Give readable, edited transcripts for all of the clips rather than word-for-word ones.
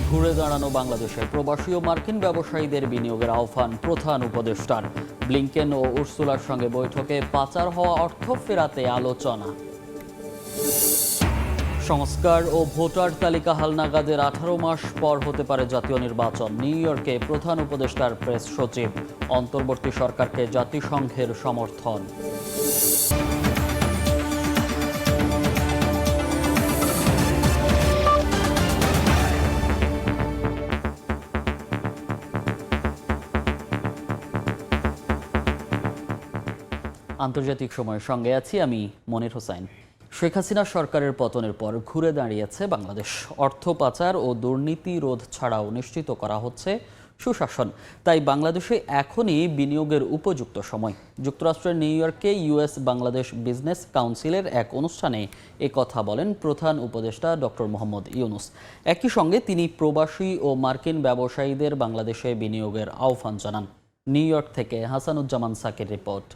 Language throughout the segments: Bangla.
ঘুরে দাঁড়ানো বাংলাদেশে প্রবাসী ও মার্কিন ব্যবসায়ীদের বিনিয়োগের আহ্বান প্রধান উপদেষ্টার। ব্লিংকেন ও উর্সুলার সঙ্গে বৈঠকে পাচার হওয়া অর্থ ফেরাতে আলোচনা। সংস্কার ও ভোটার তালিকা হালনাগাদের 18 মাস পর হতে পারে জাতীয় নির্বাচন। নিউ ইয়র্কে প্রধান উপদেষ্টার প্রেস সচিব। অন্তর্বর্তী সরকারকে জাতিসংঘের সমর্থন। আন্তর্জাতিক সময়ের সঙ্গে আছি আমি মনির হোসেন। শেখ হাসিনা সরকারের পতনের পর ঘুরে দাঁড়িয়েছে বাংলাদেশ। অর্থ পাচার ও দুর্নীতি রোধ ছাড়াও নিশ্চিত করা হচ্ছে সুশাসন। তাই বাংলাদেশে এখনই বিনিয়োগের উপযুক্ত সময়। যুক্তরাষ্ট্রের নিউ ইয়র্কে ইউএস বাংলাদেশ বিজনেস কাউন্সিলের এক অনুষ্ঠানে কথা বলেন প্রধান উপদেষ্টা ডক্টর মোহাম্মদ ইউনুস। একই সঙ্গে তিনি প্রবাসী ও মার্কিন ব্যবসায়ীদের বাংলাদেশে বিনিয়োগের আহ্বান জানান। নিউ ইয়র্ক থেকে হাসানুজ্জামান সাকির রিপোর্ট।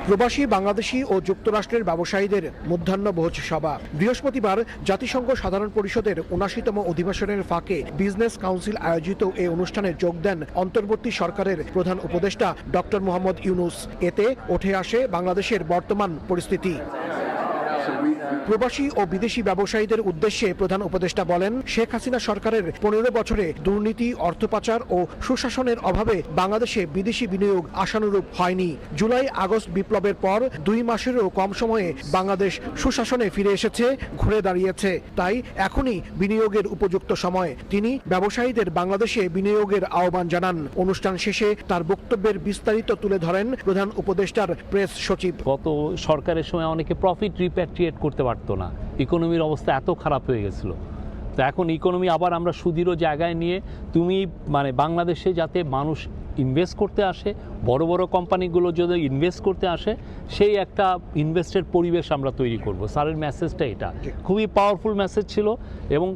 প্রবাসী বাংলাদেশি ও যুক্তরাষ্ট্রের ব্যবসায়ীদের মধ্যাহ্নভোজ সভা বৃহস্পতিবার জাতিসংঘ সাধারণ পরিষদের ৭৯তম অধিবেশনের ফাঁকে বিজনেস কাউন্সিল আয়োজিত এই অনুষ্ঠানে যোগ দেন অন্তর্বর্তী সরকারের প্রধান উপদেষ্টা ডক্টর মোহাম্মদ ইউনুস। এতে উঠে আসে বাংলাদেশের বর্তমান পরিস্থিতি। প্রবাসী ও বিদেশি ব্যবসায়ীদের উদ্দেশ্যে প্রধান উপদেষ্টা বলেন, শেখ হাসিনা সরকারের ১৫ বছরে দুর্নীতি, অর্থ পাচার ও সুশাসনের অভাবে বাংলাদেশে বিদেশি বিনিয়োগ আশানুরূপ হয়নি। জুলাই আগস্ট বিপ্লবের পর ২ মাসেরও কম সময়ে বাংলাদেশ সুশাসনে ফিরে এসেছে, ঘুরে দাঁড়িয়েছে। তাই এখনই বিনিয়োগের উপযুক্ত সময়। তিনি ব্যবসায়ীদের বাংলাদেশে বিনিয়োগের আহ্বান জানান। অনুষ্ঠান শেষে তার বক্তব্যের বিস্তারিত তুলে ধরেন প্রধান উপদেষ্টার প্রেস সচিব। গত সরকারের সময় অনেকে প্রফিট রিপ্যাট্রিয়েট করতে পারতো না, ইকোনমির অবস্থা এত খারাপ হয়ে গেছিল। তো এখন ইকোনমি আবার আমরা সুদৃঢ় জায়গায় নিয়ে বাংলাদেশে যাতে মানুষ ইনভেস্ট করতে আসে, বড় বড় কোম্পানিগুলো যদি ইনভেস্ট করতে আসে, সেই একটা ইনভেস্টের পরিবেশ আমরা তৈরি করব। স্যারের মেসেজটা এটা খুবই পাওয়ারফুল মেসেজ ছিল এবং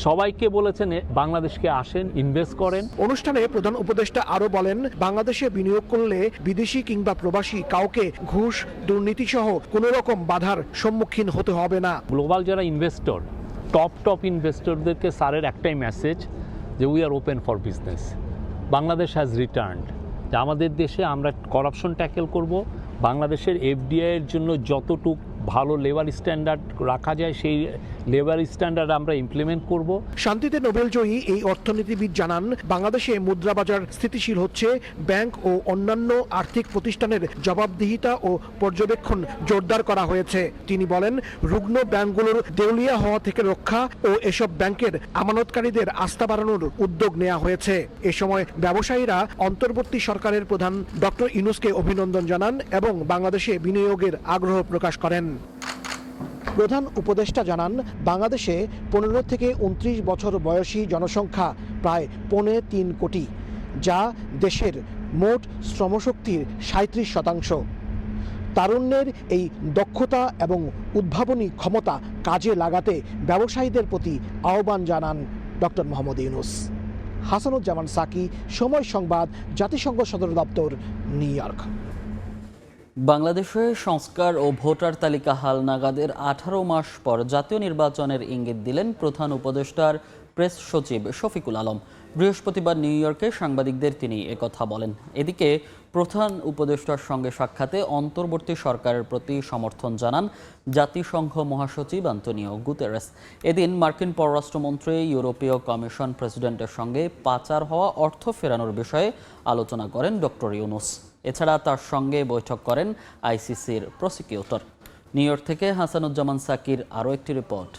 সবাইকে বলেছেন বাংলাদেশকে আসেন, ইনভেস্ট করেন। অনুষ্ঠানে প্রধান উপদেষ্টা আরো বলেন, বাংলাদেশে বিনিয়োগ করলে বিদেশি কিংবা প্রবাসী কাউকে ঘুষ, দুর্নীতি সহ কোনো রকম বাধার সম্মুখীন হতে হবে না। গ্লোবাল যারা ইনভেস্টর, টপ ইনভেস্টরদেরকে স্যারের একটাই মেসেজ যে we are open for business. Bangladesh has returned. যে আমাদের দেশে আমরা করাপশন ট্যাকেল করব, বাংলাদেশের এফডিআই এর জন্য যতটুকু ভালো লেবার স্ট্যান্ডার্ড রাখা যায় সেই লেবার স্ট্যান্ডার্ড আমরা ইমপ্লিমেন্ট করব। শান্তিতে নোবেলজয়ী এই অর্থনীতিবিদ জানান, বাংলাদেশে মুদ্রাবাজার স্থিতিশীল হচ্ছে। ব্যাংক ও অন্যান্য আর্থিক প্রতিষ্ঠানের জবাবদিহিতা ও পর্যবেক্ষণ জোরদার করা হয়েছে। তিনি বলেন, রুগ্ন ব্যাংকগুলোর দেউলিয়া হওয়া থেকে রক্ষা ও এসব ব্যাংকের আমানতকারীদের আস্থা বাড়ানোর উদ্যোগ নেওয়া হয়েছে। এ সময় ব্যবসায়ীরা অন্তর্বর্তী সরকারের প্রধান ডক্টর ইউনুসকে অভিনন্দন জানান এবং বাংলাদেশে বিনিয়োগের আগ্রহ প্রকাশ করেন। প্রধান উপদেষ্টা জানান, বাংলাদেশে ১৫ থেকে ২৯ বছর বয়সী জনসংখ্যা প্রায় ৩.৫ কোটি, যা দেশের মোট শ্রমশক্তির ৩৭%। তারুণ্যের এই দক্ষতা এবং উদ্ভাবনী ক্ষমতা কাজে লাগাতে ব্যবসায়ীদের প্রতি আহ্বান জানান ডক্টর মোহাম্মদ ইউনুস। হাসানুজ্জামান সাকি, সময় সংবাদ, জাতিসংঘ সদর দপ্তর, নিউ ইয়র্ক। বাংলাদেশে সংস্কার ও ভোটার তালিকা হালনাগাদের 18 মাস পর জাতীয় নির্বাচনের ইঙ্গিত দিলেন প্রধান উপদেষ্টার প্রেস সচিব শফিকুল আলম। বৃহস্পতিবার নিউ ইয়র্কে সাংবাদিকদের তিনি একথা বলেন। এদিকে প্রধান উপদেষ্টার সঙ্গে সাক্ষাতে অন্তর্বর্তী সরকারের প্রতি সমর্থন জানান জাতিসংঘ মহাসচিব আন্তোনিও গুতেরেস। এদিন মার্কিন পররাষ্ট্রমন্ত্রী ইউরোপীয় কমিশন প্রেসিডেন্টের সঙ্গে পাচার হওয়া অর্থ ফেরানোর বিষয়ে আলোচনা করেন ডক্টর ইউনুস। এছাড়া তার সঙ্গে বৈঠক করেন আইসিসির প্রসিকিউটর। নিউ ইয়র্ক থেকে হাসানুজ্জামান সাকির আরও একটি রিপোর্ট।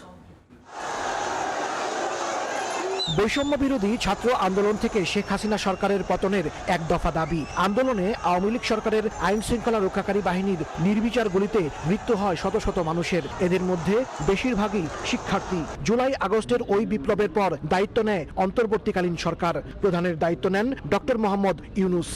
বৈষম্য বিরোধী ছাত্র আন্দোলন থেকে শেখ হাসিনা সরকারের পতনের এক দফা দাবি। আন্দোলনে আওয়ামী লীগ সরকারের আইন শৃঙ্খলা রক্ষাকারী বাহিনীর নির্বিচার গুলিতে মৃত্যু হয় শত শত মানুষের। এদের মধ্যে বেশিরভাগই শিক্ষার্থী। জুলাই আগস্টের ওই বিপ্লবের পর দায়িত্ব নেয় অন্তর্বর্তীকালীন সরকার। প্রধানের দায়িত্ব নেন ডক্টর মোহাম্মদ ইউনুস।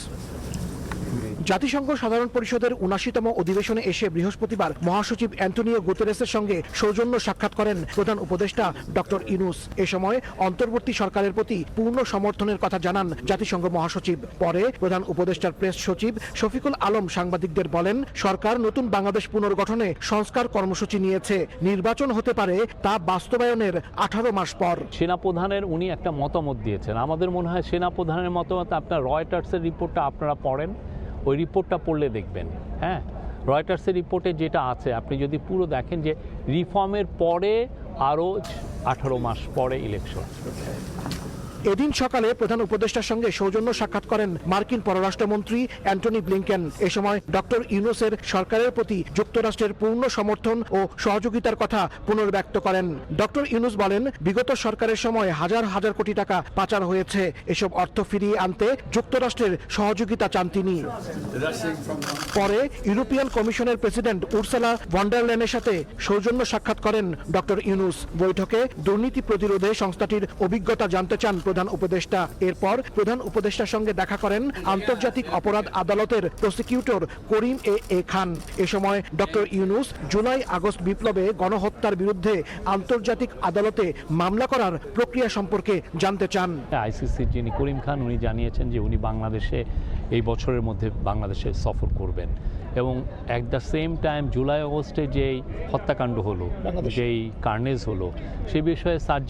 জাতিসংঘ সাধারণ পরিষদের ৭৯তম অধিবেশনে এসে বৃহস্পতিবার মহাসচিব অ্যান্টোনিও গুতেরেসের সঙ্গে সৌজন্য সাক্ষাৎ করেন প্রধান উপদেষ্টা ডক্টর ইউনূস। এ সময় অন্তর্বর্তী সরকারের প্রতি পূর্ণ সমর্থনের কথা জানান জাতিসংঘ মহাসচিব। পরে প্রধান উপদেষ্টার প্রেস সচিব শফিকুল আলম সাংবাদিকদের বলেন, সরকার নতুন বাংলাদেশ পুনর্গঠনে সংস্কার কর্মসূচি নিয়েছে। নির্বাচন হতে পারে তা বাস্তবায়নের 18 মাস পর। সেনাপ্রধানের উনি একটা মতামত দিয়েছেন। আমাদের মনে হয় সেনাপ্রধানের মতামত আপনার রয়টার্সের রিপোর্টটা আপনারা পড়েন, ওই রিপোর্টটা পড়লে দেখবেন। হ্যাঁ, রয়টার্সের রিপোর্টে যেটা আছে আপনি যদি পুরো দেখেন যে রিফর্মের পরে আরও 18 মাস পরে ইলেকশন। এদিন সকালে প্রধান উপদেষ্টার সঙ্গে সৌজন্য সাক্ষাৎ করেন মার্কিন পররাষ্ট্রমন্ত্রী অ্যান্টনি ব্লিংকেন। এ সময় ডক্টর ইউনূসের সরকারের প্রতি যুক্তরাষ্ট্রের পূর্ণ সমর্থন ও সহযোগিতার কথা পুনর্ব্যক্ত করেন। ডক্টর ইউনূস বলেন, বিগত সরকারের সময় হাজার হাজার কোটি টাকা পাচার হয়েছে। এসব অর্থ ফিরিয়ে আনতে যুক্তরাষ্ট্রের সহযোগিতা চান তিনি। পরে ইউরোপিয়ান কমিশনের প্রেসিডেন্ট উর্সুলা ভন ডার লেয়েনের সাথে সৌজন্য সাক্ষাৎ করেন ডক্টর ইউনূস। বৈঠকে দুর্নীতি প্রতিরোধে সংস্থাটির অভিজ্ঞতা জানতে চান প্রধান উপদেষ্টা। এরপর প্রধান উপদেষ্টার সঙ্গে দেখা করেন আন্তর্জাতিক অপরাধ আদালতের প্রসিকিউটর করিম এ খান। এ সময় ডক্টর ইউনূস জুলাই আগস্ট বিপ্লবে গণহত্যার বিরুদ্ধে আন্তর্জাতিক আদালতে মামলা করার প্রক্রিয়া সম্পর্কে জানতে চান। আইসিসির যিনি করিম খান, উনি জানিয়েছেন যে উনি বাংলাদেশে এই বছরের মধ্যে বাংলাদেশে সফর করবেন এবং at the same time July আগস্টে যেই হত্যাকাণ্ড হলো, যেই কার্নেজ হলো, সে বিষয়ে স্যার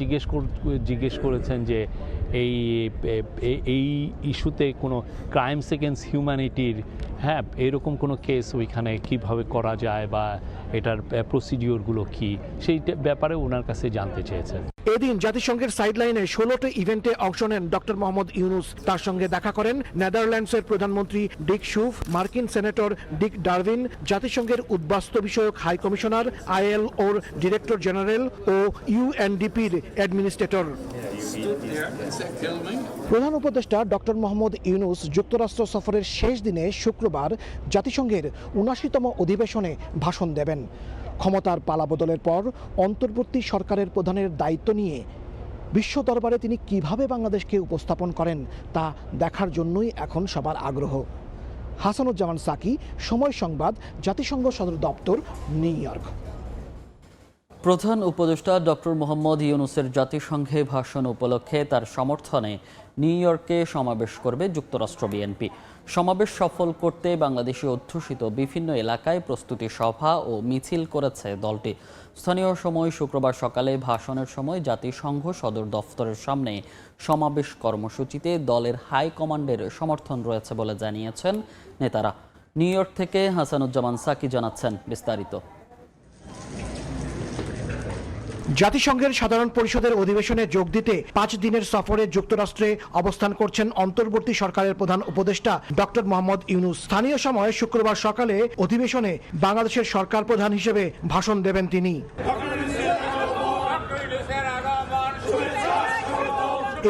জিজ্ঞেস করেছেন যে এই ইস্যুতে কোনো ক্রাইমস এগেন্স্ট হিউম্যানিটির এরকম কোনো কেস ওইখানে কিভাবে করা যায় বা এটার প্রসিডিওরগুলো কি, সেই ব্যাপারে ওনার কাছে জানতে চেয়েছেন। এদিন জাতিসংঘের সাইডলাইনে 16টি ইভেন্টে অংশ নেন ডক্টর মোহাম্মদ ইউনূস। তার সঙ্গে দেখা করেন নেদারল্যান্ডসের প্রধানমন্ত্রী ডিক শুফ, মার্কিন সেনেটর ডিক ডারভিন, জাতিসংঘের উদ্বাস্তু বিষয়ক হাই কমিশনার, ILOর ডিরেক্টর জেনারেল ও UNDPর অ্যাডমিনিস্ট্রেটর। প্রধান উপদেষ্টা ডক্টর মোহাম্মদ ইউনূস যুক্তরাষ্ট্র সফরের শেষ দিনে শুক্রবার জাতিসংঘের ৭৯তম অধিবেশনে ভাষণ দেবেন। ক্ষমতার পালাবদলের পর অন্তর্বর্তী সরকারের প্রধানের দায়িত্ব নিয়ে বিশ্ব দরবারে তিনি কিভাবে বাংলাদেশকে উপস্থাপন করেন তা দেখার জন্যই এখন সবার আগ্রহ। হাসানুজ্জামান সাকি, সময় সংবাদ, জাতিসংঘ সদর দপ্তর, নিউ ইয়র্ক। প্রধান উপদেষ্টা ডক্টর মোহাম্মদ ইউনূসের জাতিসংঘে ভাষণ উপলক্ষে তার সমর্থনে নিউ ইয়র্কে সমাবেশ করবে যুক্তরাষ্ট্র বিএনপি। সমাবেশ সফল করতে বাংলাদেশে অধ্যুষিত বিভিন্ন এলাকায় প্রস্তুতি সভা ও মিছিল করেছে দলটি। স্থানীয় সময় শুক্রবার সকালে ভাষণের সময় জাতিসংঘ সদর দফতরের সামনে সমাবেশ কর্মসূচিতে দলের হাই কমান্ডের সমর্থন রয়েছে বলে জানিয়েছেন নেতারা। নিউ ইয়র্ক থেকে হাসানুজ্জামান সাকি জানাচ্ছেন বিস্তারিত। জাতিসংঘের সাধারণ পরিষদের অধিবেশনে যোগ দিতে 5 দিনের সফরে যুক্তরাষ্ট্রে অবস্থান করছেন অন্তর্বর্তী সরকারের প্রধান উপদেষ্টা ডক্টর মোহাম্মদ ইউনূস। স্থানীয় সময় শুক্রবার সকালে অধিবেশনে বাংলাদেশের সরকার প্রধান হিসেবে ভাষণ দেবেন তিনি।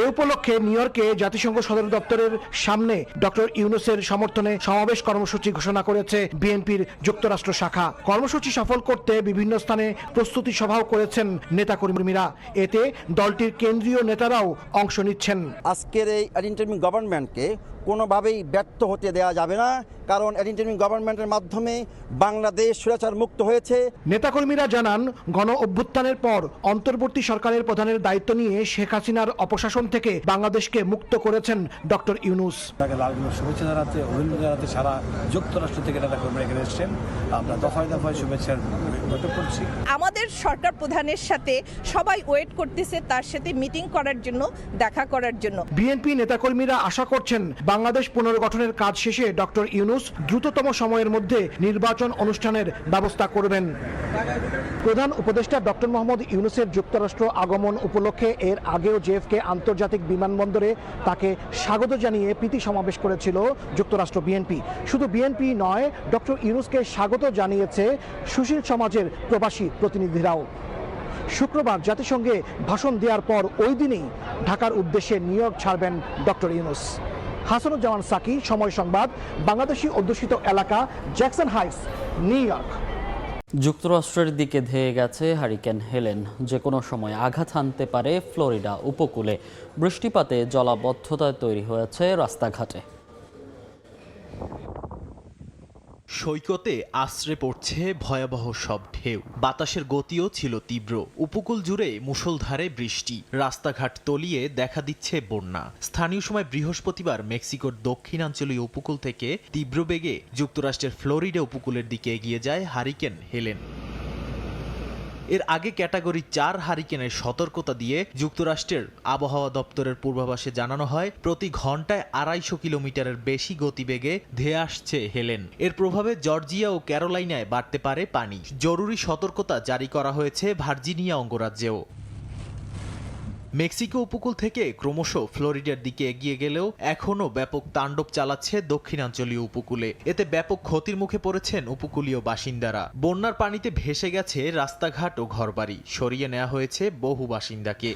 এ উপলক্ষে নিউ ইয়র্কে জাতিসংঘ সদর দপ্তরের সামনে ডক্টর ইউনূসের সমর্থনে সমাবেশ কর্মসূচি ঘোষণা করেছে বিএনপির যুক্তরাষ্ট্র শাখা। কর্মসূচি সফল করতে বিভিন্ন স্থানে প্রস্তুতি সভাও করেছেন নেতাকর্মীরা। এতে দলটির কেন্দ্রীয় নেতারাও অংশ নিচ্ছেন। আজকের এই ইন্টারিম গভর্নমেন্টকে কোনোভাবেই ব্যর্থ হতে দেওয়া যাবে না, কারণ ইন্টারিম গভর্নমেন্টের মাধ্যমে বাংলাদেশ স্বৈরাচার মুক্ত হয়েছে। নেতাকর্মীরা জানান, গণ অভ্যুত্থানের পর অন্তর্বর্তী সরকারের প্রধানের দায়িত্ব নিয়ে শেখ হাসিনার অপশাসন থেকে বাংলাদেশকে মুক্ত করেছেন ডক্টর ইউনূস। শুভেচ্ছা জানাতে, অভিনন্দন জানাতে সারা যুক্তরাষ্ট্র থেকে নেতাকর্মীরা এখানে এসেছেন। আমরা দফায় দফায় শুভেচ্ছার ব্যক্ত করছি। আমাদের সরকার প্রধানের সাথে সবাই ওয়েট করতেছে তার সাথে মিটিং করার জন্য, দেখা করার জন্য। বিএনপি নেতাকর্মীরা আশা করছেন বাংলাদেশ পুনর্গঠনের কাজ শেষে ডক্টর ইউনূস দ্রুততম সময়ের মধ্যে নির্বাচন অনুষ্ঠানের ব্যবস্থা করবেন। প্রধান উপদেষ্টা ডক্টর মোহাম্মদ ইউনূসের যুক্তরাষ্ট্র আগমন উপলক্ষে এর আগেও জেএফকে আন্তর্জাতিক বিমানবন্দরে তাকে স্বাগত জানিয়ে প্রীতি সমাবেশ করেছিল যুক্তরাষ্ট্র বিএনপি। শুধু বিএনপি নয়, ডক্টর ইউনূসকে স্বাগত জানিয়েছে সুশীল সমাজের প্রবাসী প্রতিনিধিরাও। শুক্রবার জাতিসংঘে ভাষণ দেওয়ার পর ওই দিনেই ঢাকার উদ্দেশ্যে নিউ ইয়র্ক ছাড়বেন ডক্টর ইউনূস। হাসানুজ্জামান সাকি, সময় সংবাদ, বাংলাদেশি অধ্যুষিত এলাকা, জ্যাকসন হাইটস, নিউ ইয়র্ক। যুক্তরাষ্ট্রের দিকে ধেয়ে গেছে হারিকেন হেলেন। যে কোনো সময় আঘাত হানতে পারে ফ্লোরিডা উপকূলে। বৃষ্টিপাতে জলাবদ্ধতা তৈরি হয়েছে রাস্তাঘাটে। সৈকতে আছড়ে পড়ছে ভয়াবহ সব ঢেউ, বাতাসের গতিও ছিল তীব্র। উপকূল জুড়ে মুষলধারে বৃষ্টি, রাস্তাঘাট তলিয়ে দেখা দিচ্ছে বন্যা। স্থানীয় সময় বৃহস্পতিবার মেক্সিকোর দক্ষিণাঞ্চলীয় উপকূল থেকে তীব্র বেগে যুক্তরাষ্ট্রের ফ্লোরিডা উপকূলের দিকে এগিয়ে যায় হারিকেন হেলেন। এর আগে ক্যাটাগরি 4 হারিকেনের সতর্কতা দিয়ে যুক্তরাষ্ট্রের আবহাওয়া দপ্তরের পূর্বাভাসে জানানো হয় প্রতি ঘন্টায় 250 কিলোমিটারের বেশি গতিবেগে ধেয়ে আসছে হেলেন। এর প্রভাবে জর্জিয়া ও ক্যারোলাইনায় বাড়তে পারে পানি। জরুরি সতর্কতা জারি করা হয়েছে ভার্জিনিয়া অঙ্গরাজ্যেও। মেক্সিকো উপকূল থেকে ক্রমশ ফ্লোরিডার দিকে এগিয়ে গেলেও এখনও ব্যাপক তাণ্ডব চালাচ্ছে দক্ষিণাঞ্চলীয় উপকূলে। এতে ব্যাপক ক্ষতির মুখে পড়েছেন উপকূলীয় বাসিন্দারা। বন্যার পানিতে ভেসে গেছে রাস্তাঘাট ও ঘরবাড়ি, সরিয়ে নেওয়া হয়েছে বহু বাসিন্দাকে।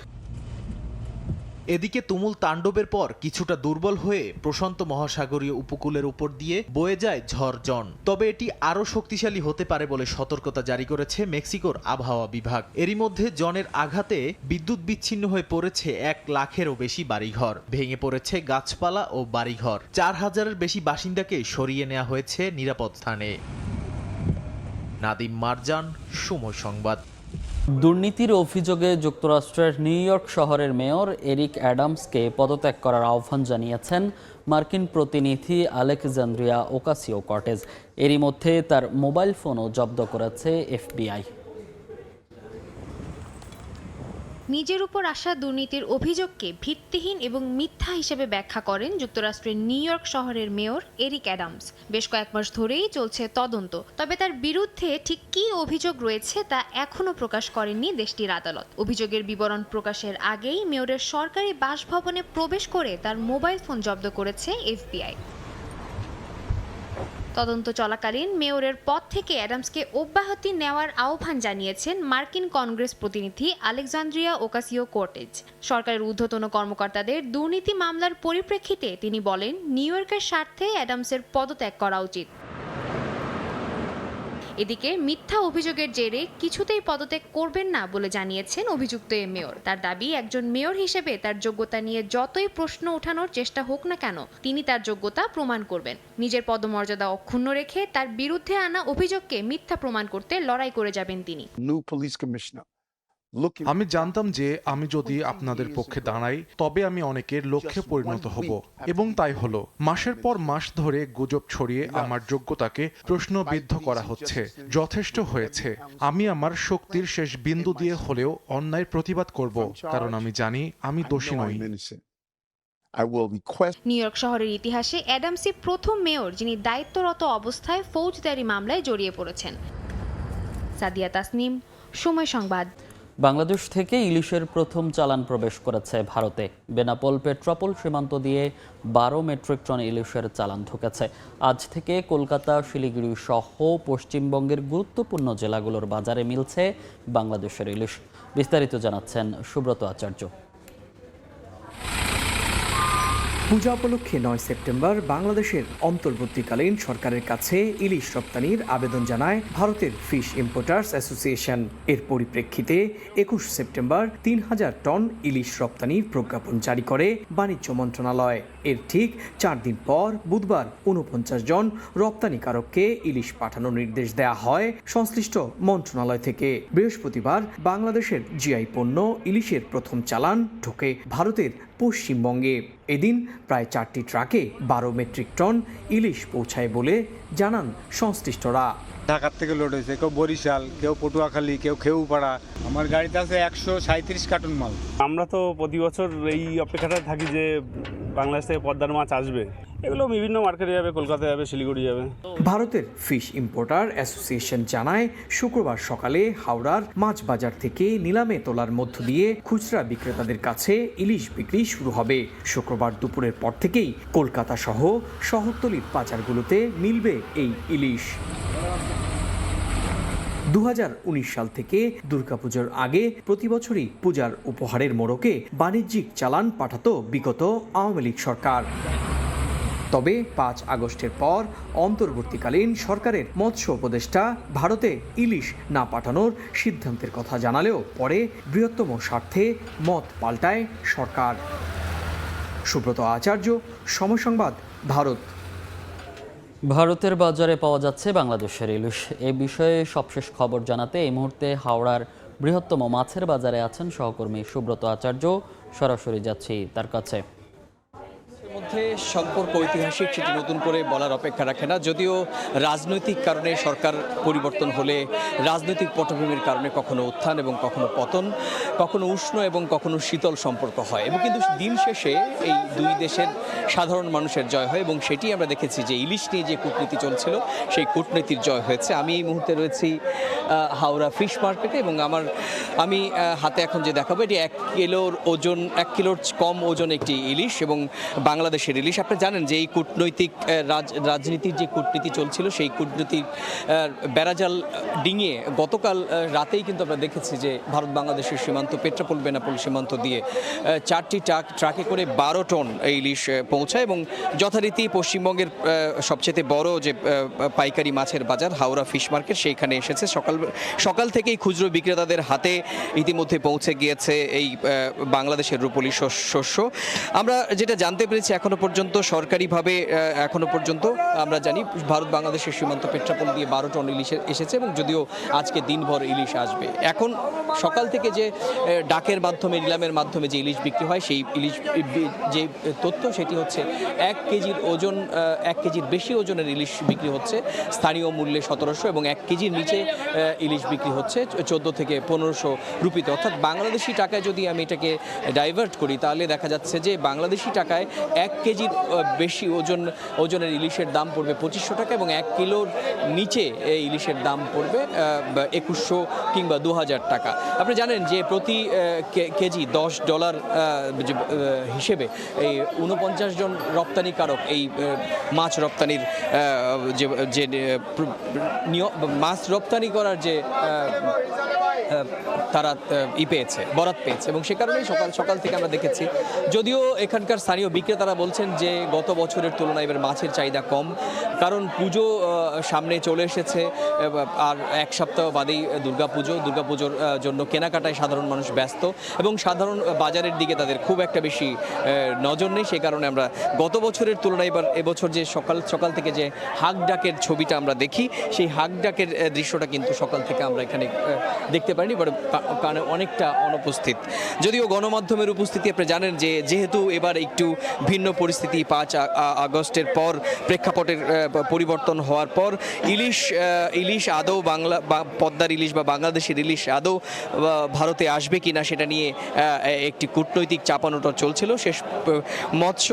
এদিকে তুমুল তাণ্ডবের পর কিছুটা দুর্বল হয়ে প্রশান্ত মহাসাগরীয় উপকূলের উপর দিয়ে বয়ে যায় ঝড় জন। তবে এটি আরও শক্তিশালী হতে পারে বলে সতর্কতা জারি করেছে মেক্সিকোর আবহাওয়া বিভাগ। এরই মধ্যে জনের আঘাতে বিদ্যুৎ বিচ্ছিন্ন হয়ে পড়েছে 1 লাখেরও বেশি বাড়িঘর, ভেঙে পড়েছে গাছপালা ও বাড়িঘর। 4000-এর বেশি বাসিন্দাকে সরিয়ে নেওয়া হয়েছে নিরাপদ স্থানে। নাদিম মারজান, সময় সংবাদ। দুর্নীতির অভিযোগে যুক্তরাষ্ট্রের নিউ ইয়র্ক শহরের মেয়র এরিক অ্যাডামসকে পদত্যাগ করার আহ্বান জানিয়েছেন মার্কিন প্রতিনিধি আলেকজান্দ্রিয়া ওকাসিও-কর্টেজ। এরই মধ্যে তার মোবাইল ফোনও জব্দ করেছে এফবিআই। নিজের উপর আসা দুর্নীতির অভিযোগকে ভিত্তিহীন এবং মিথ্যা হিসেবে ব্যাখ্যা করেন যুক্তরাষ্ট্রের নিউ ইয়র্ক শহরের মেয়র এরিক অ্যাডামস। বেশ কয়েক মাস ধরেই চলছে তদন্ত, তবে তার বিরুদ্ধে ঠিক কী অভিযোগ রয়েছে তা এখনও প্রকাশ করেননি দেশটির আদালত। অভিযোগের বিবরণ প্রকাশের আগেই মেয়রের সরকারি বাসভবনে প্রবেশ করে তার মোবাইল ফোন জব্দ করেছে এফবিআই। তদন্ত চলাকালীন মেয়রের পদ থেকে অ্যাডামসকে অব্যাহতি নেওয়ার আহ্বান জানিয়েছেন মার্কিন কংগ্রেস প্রতিনিধি আলেকজান্দ্রিয়া ওকাসিও-কর্টেজ। সরকারের ঊর্ধ্বতন কর্মকর্তাদের দুর্নীতি মামলার পরিপ্রেক্ষিতে তিনি বলেন, নিউ ইয়র্কের স্বার্থে অ্যাডামসের পদত্যাগ করা উচিত। এদিকে মিথ্যা অভিযোগের জেরে কিছুতেই পদত্যাগ করবেন না বলে জানিয়েছেন অভিযুক্ত এই মেয়র। তার দাবি, একজন মেয়র হিসেবে তার যোগ্যতা নিয়ে যতই প্রশ্ন ওঠানোর চেষ্টা হোক না কেন, তিনি তার যোগ্যতা প্রমাণ করবেন। নিজের পদমর্যাদা অক্ষুণ্ণ রেখে তার বিরুদ্ধে আনা অভিযোগকে মিথ্যা প্রমাণ করতে লড়াই করে যাবেন তিনি। আমি জানতাম যে আমি যদি আপনাদের পক্ষে দাঁড়াই তবে আমি অনেকের লক্ষ্যে পরিণত হব, এবং তাই হলো। মাসের পর মাস ধরে গুজব ছড়িয়ে আমার যোগ্যতাকে প্রশ্নবিদ্ধ করা হচ্ছে। যথেষ্ট হয়েছে। আমি আমার শক্তির শেষ বিন্দু দিয়ে হলেও অন্যায়ের প্রতিবাদ করব, কারণ আমি জানি আমি দোষী নই। নিউ ইয়র্ক শহরের ইতিহাসে অ্যাডামসই প্রথম মেয়র যিনি দায়িত্বরত অবস্থায় ফৌজদারি মামলায় জড়িয়ে পড়েছেন। সাদিয়া তাসনিম, সময় সংবাদ। বাংলাদেশ থেকে ইলিশের প্রথম চালান প্রবেশ করেছে ভারতে। বেনাপোল পেট্রাপোল সীমান্ত দিয়ে 12 মেট্রিক টন ইলিশের চালান ঢুকেছে। আজ থেকে কলকাতা, শিলিগুড়ি সহ পশ্চিমবঙ্গের গুরুত্বপূর্ণ জেলাগুলোর বাজারে মিলছে বাংলাদেশের ইলিশ। বিস্তারিত জানাচ্ছেন সুব্রত আচার্য। পূজা উপলক্ষে 9 সেপ্টেম্বর বাংলাদেশের অন্তর্বর্তীকালীন সরকারের কাছে ইলিশ রপ্তানির আবেদন জানায় ভারতের ফিশ ইম্পোর্টার্স অ্যাসোসিয়েশন। এর পরিপ্রেক্ষিতে 21 সেপ্টেম্বর 3000 টন ইলিশ রপ্তানির প্রজ্ঞাপন জারি করে বাণিজ্য মন্ত্রণালয়। এর ঠিক 4 দিন পর বুধবার 49 জন রপ্তানিকারককে ইলিশ পাঠানোর নির্দেশ দেওয়া হয় সংশ্লিষ্ট মন্ত্রণালয় থেকে। বৃহস্পতিবার বাংলাদেশের জিআই পণ্য ইলিশের প্রথম চালান ঢোকে ভারতের পশ্চিমবঙ্গে। এদিন প্রায় 4টি ট্রাকে 12 মেট্রিক টন ইলিশ পৌঁছায় বলে জানান সংশ্লিষ্টরা। ঢাকার থেকে লোড হয়েছে, কেউ বরিশাল, কেউ পটুয়াখালী, কেউ খেউপাড়া। আমার গাড়িতে আছে 137 কার্টন মাল। আমরা তো প্রতি বছর এই অপেক্ষাটায় থাকি যে বাংলাদেশ থেকে পদ্মার মাছ আসবে। এগুলো বিভিন্ন মার্কেটে যাবে, কলকাতা যাবে, শিলিগুড়ি যাবে। ভারতের ফিশ ইম্পোর্টার অ্যাসোসিয়েশন জানায়, শুক্রবার সকালে হাওড়ার মাছ বাজার থেকে নিলামে তোলার মধ্য দিয়ে খুচরা বিক্রেতাদের কাছে ইলিশ বিক্রি শুরু হবে। শুক্রবার দুপুরের পর থেকেই কলকাতা সহ শহরতলির বাজারগুলোতে মিলবে এই ইলিশ। 2019 সাল থেকে দুর্গাপুজোর আগে প্রতি বছরই পূজার উপহারের মোড়কে বাণিজ্যিক চালান পাঠাতো বিগত আওয়ামী লীগ সরকার। তবে 5 আগস্টের পর অন্তর্বর্তীকালীন সরকারের মৎস্য উপদেষ্টা ভারতে ইলিশ না পাঠানোর সিদ্ধান্তের কথা জানালেও পরে বৃহত্তম স্বার্থে মত পাল্টায় সরকার। সুব্রত আচার্য, সময় সংবাদ, ভারত। ভারতের বাজারে পাওয়া যাচ্ছে বাংলাদেশের ইলিশ। এ বিষয়ে সবশেষ খবর জানাতে এই মুহূর্তে হাওড়ার বৃহত্তম মাছের বাজারে আছেন সহকর্মী সুব্রত আচার্য। সরাসরি যাচ্ছি তার কাছে। মধ্যে সম্পর্ক ঐতিহাসিক, সেটি নতুন করে বলার অপেক্ষা রাখে না। যদিও রাজনৈতিক কারণে সরকার পরিবর্তন হলে রাজনৈতিক পটভূমির কারণে কখনো উত্থান এবং কখনো পতন, কখনো উষ্ণ এবং কখনো শীতল সম্পর্ক হয়, এবং কিন্তু দিন শেষে এই দুই দেশের সাধারণ মানুষের জয় হয়, এবং সেটি আমরা দেখেছি যে ইলিশ নিয়ে যে কূটনীতি চলছিল সেই কূটনীতির জয় হয়েছে। আমি এই মুহূর্তে রয়েছি হাওড়া ফিশ মার্কেটে, এবং আমি হাতে এখন যে দেখাবো এটি 1 কিলোর ওজন, 1 কিলোর কম ওজন একটি ইলিশ এবং বাংলাদেশের ইলিশ। আপনি জানেন যে এই কূটনৈতিক রাজনীতির যে কূটনীতি চলছিল সেই কূটনীতির বেড়াজাল ডিঙিয়ে গতকাল রাতেই কিন্তু আমরা দেখেছি যে ভারত বাংলাদেশের সীমান্ত পেট্রাপোল বেনাপোল সীমান্ত দিয়ে 4টি ট্রাকে করে 12 টন এই ইলিশ পৌঁছায়, এবং যথারীতি পশ্চিমবঙ্গের সবচেয়ে বড় যে পাইকারি মাছের বাজার হাওড়া ফিশ মার্কেট সেইখানে এসেছে। সকাল থেকেই খুচরো বিক্রেতাদের হাতে ইতিমধ্যে পৌঁছে গিয়েছে এই বাংলাদেশের রূপলি শস্য। আমরা যেটা জানতে পেরেছি এখনো পর্যন্ত সরকারিভাবে আমরা জানি ভারত বাংলাদেশের সীমান্ত পেট্রাপোল দিয়ে 12 টন ইলিশ এসেছে, এবং যদিও আজকে দিনভর ইলিশ আসবে। এখন সকাল থেকে যে ডাকের মাধ্যমে, নিলামের মাধ্যমে যে ইলিশ বিক্রি হয় সেই ইলিশ যে তথ্য সেটি হচ্ছে 1 কেজির ওজন, 1 কেজির বেশি ওজনের ইলিশ বিক্রি হচ্ছে স্থানীয় মূল্যে 1700, এবং 1 কেজির নিচে ইলিশ বিক্রি হচ্ছে 14 থেকে 1500 রুপিতে। অর্থাৎ বাংলাদেশি টাকায় যদি আমি এটাকে ডাইভার্ট করি তাহলে দেখা যাচ্ছে যে বাংলাদেশি টাকায় 1 কেজির বেশি ওজনের ইলিশের দাম পড়বে 2500 টাকা, এবং 1 কিলোর নিচে এই ইলিশের দাম পড়বে 2100 কিংবা 2000 টাকা। আপনি জানেন যে প্রতি কেজি $10 হিসেবে এই 49 জন রপ্তানিকারক এই মাছ রপ্তানির যে মাছ রপ্তানি করার যে তারা বরাত পেয়েছে, এবং সে কারণেই সকাল থেকে আমরা দেখেছি। যদিও এখানকার স্থানীয় বিক্রেতারা বলছেন যে গত বছরের তুলনায় এবার মাছের চাহিদা কম, কারণ পুজো সামনে চলে এসেছে, আর 1 সপ্তাহ বাদেই দুর্গাপুজোর জন্য কেনাকাটায় সাধারণ মানুষ ব্যস্ত, এবং সাধারণ বাজারের দিকে তাদের খুব একটা বেশি নজর নেই। সেই কারণে আমরা গত বছরের তুলনায় এবার এবছর যে সকাল থেকে যে হাঁক ডাকের ছবিটা আমরা দেখি, সেই হাঁক ডাকের দৃশ্যটা কিন্তু সকাল থেকে আমরা এখানে দেখতে পারিনি, কারণে অনেকটা অনুপস্থিত। যদিও গণমাধ্যমের উপস্থিতি আপনি জানেন যে যেহেতু এবার একটু ভিন্ন পরিস্থিতি, 5 আগস্টের পর প্রেক্ষাপটের পরিবর্তন হওয়ার পর ইলিশ আদৌ পদ্মার ইলিশ বা বাংলাদেশের ইলিশ আদৌ ভারতে আসবে কিনা সেটা নিয়ে একটি কূটনৈতিক চাপানোটা চলছিল। শেষ মৎস্য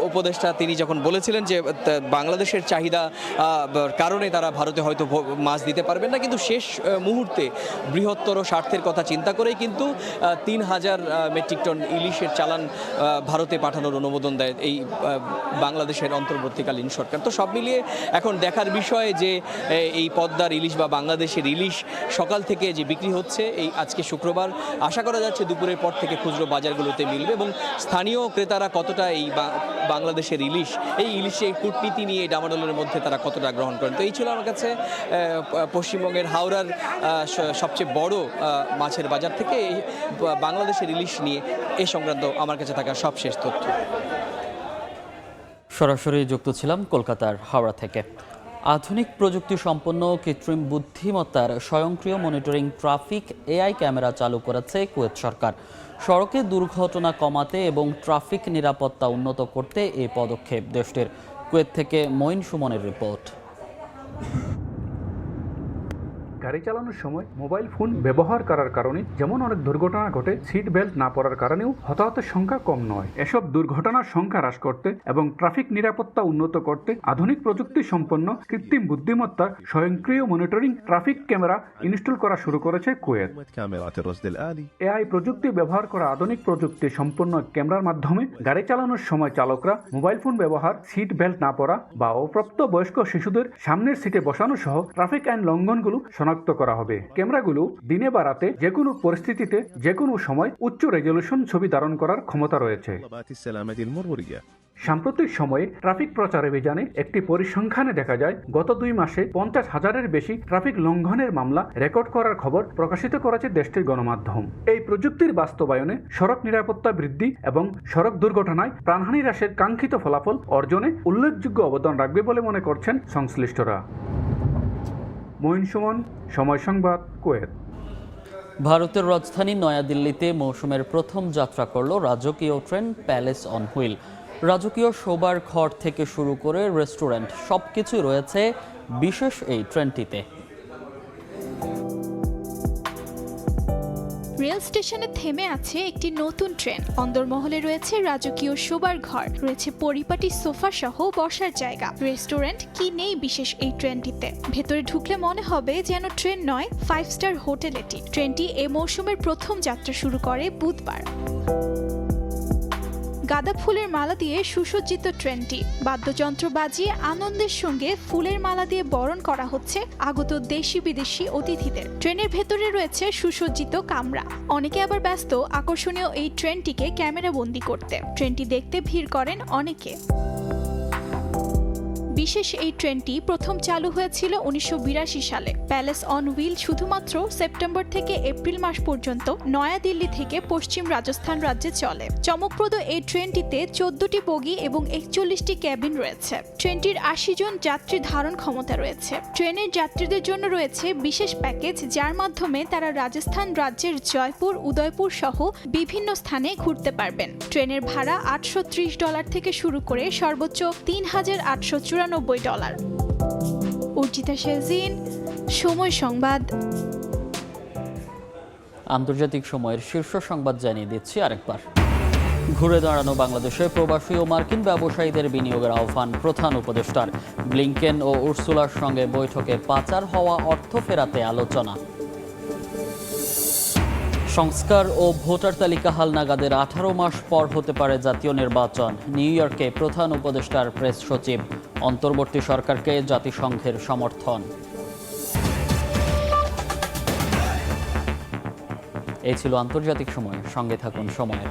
উপদেষ্টা তিনি যখন বলেছিলেন যে বাংলাদেশের চাহিদা কারণে তারা ভারতে হয়তো মাছ দিতে পারবেন না, কিন্তু শেষ মুহূর্তে বৃহত্তর স্বার্থের কথা চিন্তা করেই কিন্তু 3000 মেট্রিক টন ইলিশের চালান ভারতে পাঠানোর অনুমোদন দেয় এই বাংলাদেশের অন্তর্বর্তীকালীন সরকার। তো সব মিলিয়ে এখন দেখার বিষয় যে এই পদ্মার ইলিশ বা বাংলাদেশের ইলিশ সকাল থেকে যে বিক্রি হচ্ছে, এই আজকে শুক্রবার, আশা করা যাচ্ছে দুপুরের পর থেকে খুচরো বাজারগুলোতে মিলবে, এবং স্থানীয় ক্রেতারা কতটা এই বাংলাদেশের এই ইলিশের কূটনীতি নিয়ে ডামাডোলের মধ্যে তারা কতটা গ্রহণ করেন। তো এই ছিল আমার কাছে পশ্চিমবঙ্গের হাওড়ার সবচেয়ে বড় মাছের বাজার থেকে বাংলাদেশের ইলিশ নিয়ে এ সংক্রান্ত আমার কাছে থাকা সবশেষ তথ্য। সরাসরি যুক্ত ছিলাম কলকাতার হাওড়া থেকে। আধুনিক প্রযুক্তি সম্পন্ন কৃত্রিম বুদ্ধিমত্তার স্বয়ংক্রিয় মনিটরিং ট্রাফিক AI ক্যামেরা চালু করেছে কুয়েত সরকার। সড়কে দুর্ঘটনা কমাতে এবং ট্রাফিক নিরাপত্তা উন্নত করতে এই পদক্ষেপ দেশটির। কুয়েত থেকে মঈন সুমনের রিপোর্ট। গাড়ি চালানোর সময় মোবাইল ফোন ব্যবহার করার কারণে যেমন অনেক দুর্ঘটনা ঘটে, সিট বেল্ট না পরার কারণেও হতাহতের সংখ্যা কম নয়। এসব দুর্ঘটনার সংখ্যা হ্রাস করতে এবং ট্রাফিক নিরাপত্তা উন্নত করতে আধুনিক প্রযুক্তি সম্পন্ন কৃত্রিম বুদ্ধিমত্তার স্বয়ংক্রিয় মনিটরিং ট্রাফিক ক্যামেরা ইনস্টল করা শুরু করেছে কুয়েত। AI প্রযুক্তি ব্যবহার করা আধুনিক প্রযুক্তি সম্পন্ন ক্যামেরার মাধ্যমে গাড়ি চালানোর সময় চালকরা মোবাইল ফোন ব্যবহার, সিট বেল্ট না পরা বা অপ্রাপ্ত বয়স্ক শিশুদের সামনের সিটে বসানো সহ ট্রাফিক আইন লঙ্ঘনগুলো শনাক্ত করা হবে। ক্যামেরাগুলো দিনে বা রাতে যে কোনো পরিস্থিতিতে যে কোনো সময় উচ্চ রেজলিউশন ছবি ধারণ করার ক্ষমতা রয়েছে। সাম্প্রতিক সময়ে ট্রাফিক প্রচার অভিযানে একটি পরিসংখ্যানে দেখা যায় গত 2 মাসে 50,000-এর বেশি ট্রাফিক লঙ্ঘনের মামলা রেকর্ড করার খবর প্রকাশিত করেছে দেশটির গণমাধ্যম। এই প্রযুক্তির বাস্তবায়নে সড়ক নিরাপত্তা বৃদ্ধি এবং সড়ক দুর্ঘটনায় প্রাণহানি হ্রাসের কাঙ্ক্ষিত ফলাফল অর্জনে উল্লেখযোগ্য অবদান রাখবে বলে মনে করছেন সংশ্লিষ্টরা। মঈন সুমন, সময় সংবাদ, কুয়েত। ভারতের রাজধানী নয়াদিল্লিতে মৌসুমের প্রথম যাত্রা করল রাজকীয় ট্রেন প্যালেস অন হুইল। রাজকীয় শোবার ঘর থেকে শুরু করে রেস্টুরেন্ট সবকিছু রয়েছে বিশেষ এই ট্রেনটিতে। রেল স্টেশনে থেমে আছে একটি নতুন ট্রেন। অন্দরমহলে রয়েছে রাজকীয় শোবার ঘর, রয়েছে পরিপাটি সোফা সহ বসার জায়গা, রেস্টুরেন্ট, কি নেই বিশেষ এই ট্রেনটিতে। ভেতরে ঢুকলে মনে হবে যেন ট্রেন নয়, 5 স্টার হোটেল এটি। ট্রেনটি এ মৌসুমের প্রথম যাত্রা শুরু করে বুধবার। গাঁদা ফুলের মালা দিয়ে সুসজ্জিত ট্রেনটি। বাদ্যযন্ত্র বাজিয়ে আনন্দের সঙ্গে ফুলের মালা দিয়ে বরণ করা হচ্ছে আগত দেশি বিদেশি অতিথিদের। ট্রেনের ভেতরে রয়েছে সুসজ্জিত কামরা। অনেকে আবার ব্যস্ত আকর্ষণীয় এই ট্রেনটিকে ক্যামেরাবন্দি করতে। ট্রেনটি দেখতে ভিড় করেন অনেকে। বিশেষ এই ট্রেনটি প্রথম চালু হয়েছিল 1982 সালে। প্যালেস অন হুইল শুধুমাত্র সেপ্টেম্বর থেকে এপ্রিল মাস পর্যন্ত নয়াদিল্লি থেকে পশ্চিম রাজস্থান রাজ্যে চলে। চমকপ্রদ এই ট্রেনটিতে 14টি বগি এবং 41টি ক্যাবিন রয়েছে। ট্রেনটির 80 জন যাত্রী ধারণ ক্ষমতা রয়েছে। ট্রেনের যাত্রীদের জন্য রয়েছে বিশেষ প্যাকেজ, যার মাধ্যমে তারা রাজস্থান রাজ্যের জয়পুর, উদয়পুর সহ বিভিন্ন স্থানে ঘুরতে পারবেন। ট্রেনের ভাড়া $830 থেকে শুরু করে সর্বোচ্চ $3,894। অর্জিতা শেজিন, সময় সংবাদ। আন্তর্জাতিক সময়ের শীর্ষ সংবাদ জানিয়ে দিচ্ছি আরেকবার। ঘুরে দাঁড়ানো বাংলাদেশে প্রবাসী ও মার্কিন ব্যবসায়ীদের বিনিয়োগের আহ্বান প্রধান উপদেষ্টার। ব্লিংকেন ও উর্সুলার সঙ্গে বৈঠকে পাচার হওয়া অর্থ ফেরাতে আলোচনা। সংস্কার ও ভোটার তালিকা হালনাগাদের 18 মাস পর হতে পারে জাতীয় নির্বাচন। নিউ ইয়র্কে প্রধান উপদেষ্টার প্রেস সচিব। অন্তর্বর্তী সরকারকে জাতিসংঘের সমর্থন। এই ছিল আন্তর্জাতিক সময়। সঙ্গে থাকুন সময়ের।